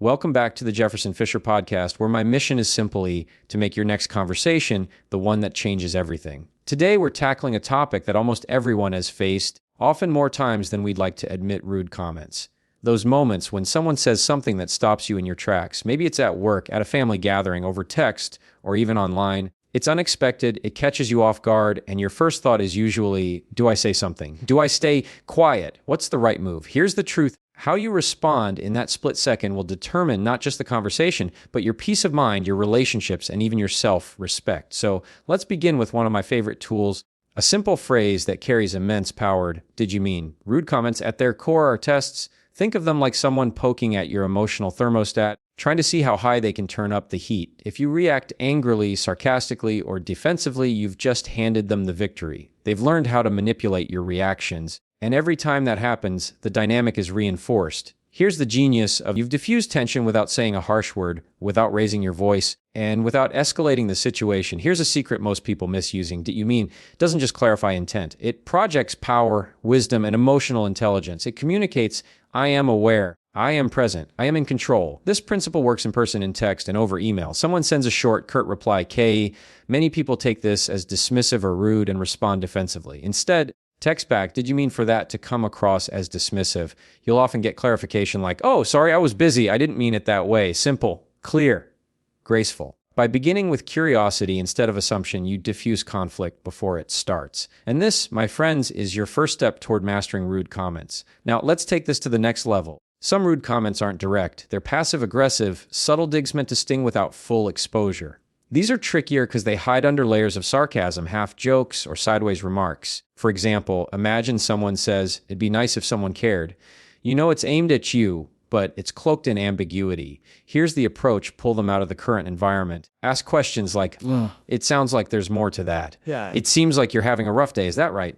Welcome back to the Jefferson Fisher podcast, where my mission is simply to make your next conversation the one that changes everything. Today, we're tackling a topic that almost everyone has faced, often more times than we'd like to admit: rude comments. Those moments when someone says something that stops you in your tracks. Maybe it's at work, at a family gathering, over text, or even online. It's unexpected, it catches you off guard, and your first thought is usually, do I say something? Do I stay quiet? What's the right move? Here's the truth. How you respond in that split second will determine not just the conversation, but your peace of mind, your relationships, and even your self-respect. So let's begin with one of my favorite tools, a simple phrase that carries immense power. Did you mean? Rude comments at their core are tests. Think of them like someone poking at your emotional thermostat, trying to see how high they can turn up the heat. If you react angrily, sarcastically, or defensively, you've just handed them the victory. They've learned how to manipulate your reactions. And every time that happens, the dynamic is reinforced. Here's the genius of: you've diffused tension without saying a harsh word, without raising your voice, and without escalating the situation. Here's a secret most people misusing. Did you mean? Doesn't just clarify intent. It projects power, wisdom, and emotional intelligence. It communicates, I am aware, I am present, I am in control. This principle works in person, in text, and over email. Someone sends a short, curt reply, K. Many people take this as dismissive or rude and respond defensively. Instead, text back, did you mean for that to come across as dismissive? You'll often get clarification like, oh, sorry, I was busy. I didn't mean it that way. Simple, clear, graceful. By beginning with curiosity instead of assumption, you diffuse conflict before it starts. And this, my friends, is your first step toward mastering rude comments. Now, let's take this to the next level. Some rude comments aren't direct. They're passive-aggressive, subtle digs meant to sting without full exposure. These are trickier because they hide under layers of sarcasm, half jokes, or sideways remarks. For example, imagine someone says, it'd be nice if someone cared. You know it's aimed at you, but it's cloaked in ambiguity. Here's the approach: pull them out of the current environment. Ask questions like, it sounds like there's more to that. Yeah. It seems like you're having a rough day, is that right?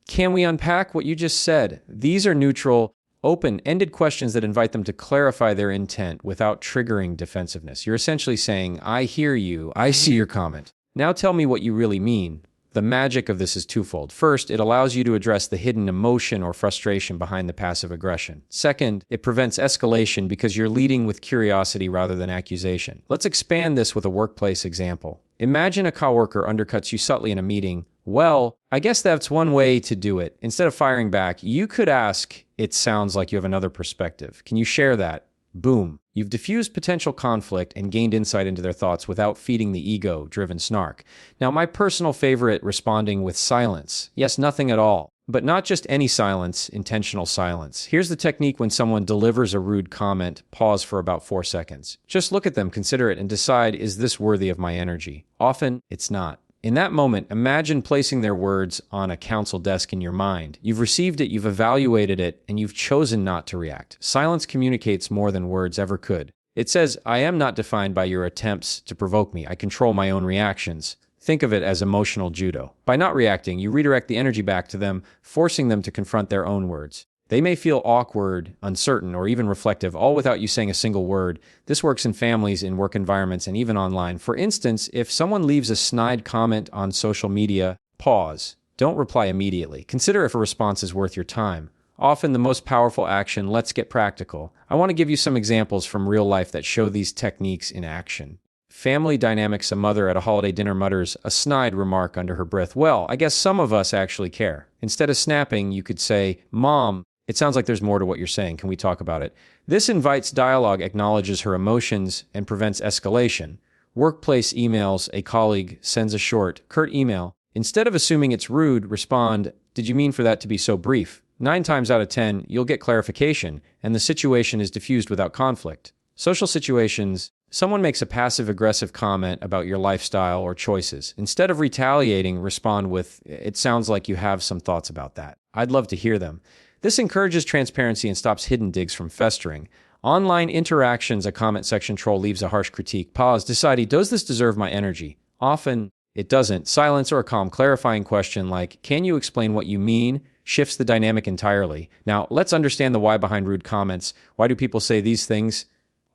Can we unpack what you just said? These are neutral, open-ended questions that invite them to clarify their intent without triggering defensiveness. You're essentially saying, I hear you, I see your comment. Now tell me what you really mean. The magic of this is twofold. First, it allows you to address the hidden emotion or frustration behind the passive aggression. Second, it prevents escalation because you're leading with curiosity rather than accusation. Let's expand this with a workplace example. Imagine a coworker undercuts you subtly in a meeting. Well, I guess that's one way to do it. Instead of firing back, you could ask, it sounds like you have another perspective. Can you share that? Boom. You've diffused potential conflict and gained insight into their thoughts without feeding the ego-driven snark. Now, my personal favorite: responding with silence. Yes, nothing at all. But not just any silence, intentional silence. Here's the technique when someone delivers a rude comment: pause for about 4 seconds. Just look at them, consider it, and decide, is this worthy of my energy? Often, it's not. In that moment, imagine placing their words on a counsel desk in your mind. You've received it, you've evaluated it, and you've chosen not to react. Silence communicates more than words ever could. It says, I am not defined by your attempts to provoke me. I control my own reactions. Think of it as emotional judo. By not reacting, you redirect the energy back to them, forcing them to confront their own words. They may feel awkward, uncertain, or even reflective, all without you saying a single word. This works in families, in work environments, and even online. For instance, if someone leaves a snide comment on social media, pause. Don't reply immediately. Consider if a response is worth your time. Often the most powerful action. Let's get practical. I want to give you some examples from real life that show these techniques in action. Family dynamics: a mother at a holiday dinner mutters a snide remark under her breath. Well, I guess some of us actually care. Instead of snapping, you could say, Mom, it sounds like there's more to what you're saying. Can we talk about it? This invites dialogue, acknowledges her emotions, and prevents escalation. Workplace emails: a colleague sends a short, curt email. Instead of assuming it's rude, respond, did you mean for that to be so brief? 9 times out of 10, you'll get clarification, and the situation is diffused without conflict. Social situations: someone makes a passive-aggressive comment about your lifestyle or choices. Instead of retaliating, respond with, it sounds like you have some thoughts about that. I'd love to hear them. This encourages transparency and stops hidden digs from festering. Online interactions: a comment section troll leaves a harsh critique. Pause, decide, does this deserve my energy? Often, it doesn't. Silence or a calm, clarifying question like, can you explain what you mean? Shifts the dynamic entirely. Now, let's understand the why behind rude comments. Why do people say these things?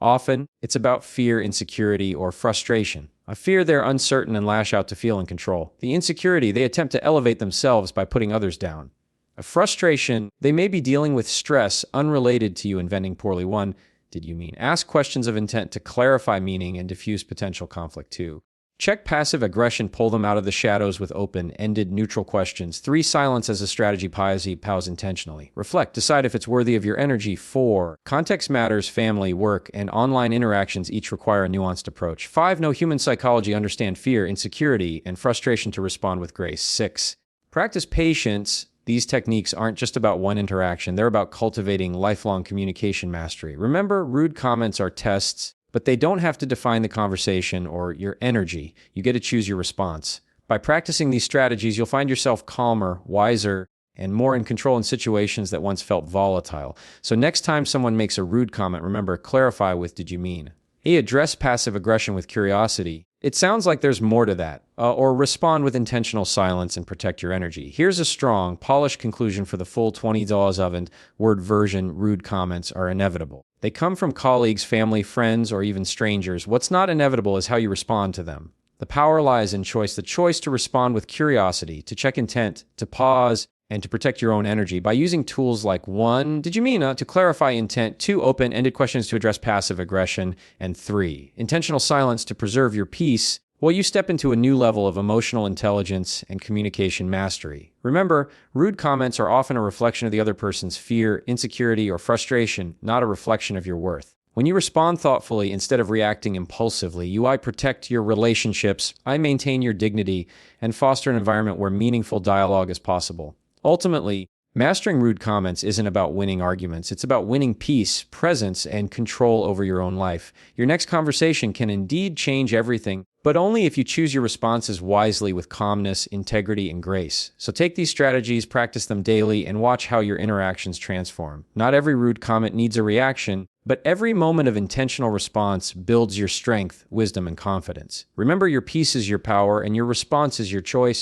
Often, it's about fear, insecurity, or frustration. A fear: they're uncertain and lash out to feel in control. The insecurity: they attempt to elevate themselves by putting others down. A frustration: they may be dealing with stress unrelated to you inventing poorly. One, did you mean? Ask questions of intent to clarify meaning and diffuse potential conflict too. Check passive aggression, pull them out of the shadows with open-ended neutral questions. 3. Silence as a strategy, pause intentionally. Reflect, decide if it's worthy of your energy. 4. Context matters, family, work, and online interactions each require a nuanced approach. 5. Know human psychology, understand fear, insecurity, and frustration to respond with grace. 6. Practice patience. These techniques aren't just about one interaction, they're about cultivating lifelong communication mastery. Remember, rude comments are tests, but they don't have to define the conversation or your energy. You get to choose your response. By practicing these strategies, you'll find yourself calmer, wiser, and more in control in situations that once felt volatile. So next time someone makes a rude comment, remember, clarify with "did you mean?" Address passive aggression with curiosity. It sounds like there's more to that. Or respond with intentional silence and protect your energy. Here's a strong, polished conclusion for the full $20 oven word version. Rude comments are inevitable. They come from colleagues, family, friends, or even strangers. What's not inevitable is how you respond to them. The power lies in choice. The choice to respond with curiosity, to check intent, to pause, and to protect your own energy by using tools like 1. Did you mean? To clarify intent. 2. Open-ended questions to address passive aggression. And 3. Intentional silence to preserve your peace while you step into a new level of emotional intelligence and communication mastery. Remember, rude comments are often a reflection of the other person's fear, insecurity, or frustration, not a reflection of your worth. When you respond thoughtfully instead of reacting impulsively, you protect your relationships, maintain your dignity, and foster an environment where meaningful dialogue is possible. Ultimately, mastering rude comments isn't about winning arguments. It's about winning peace, presence, and control over your own life. Your next conversation can indeed change everything, but only if you choose your responses wisely with calmness, integrity, and grace. So take these strategies, practice them daily, and watch how your interactions transform. Not every rude comment needs a reaction, but every moment of intentional response builds your strength, wisdom, and confidence. Remember, your peace is your power, and your response is your choice.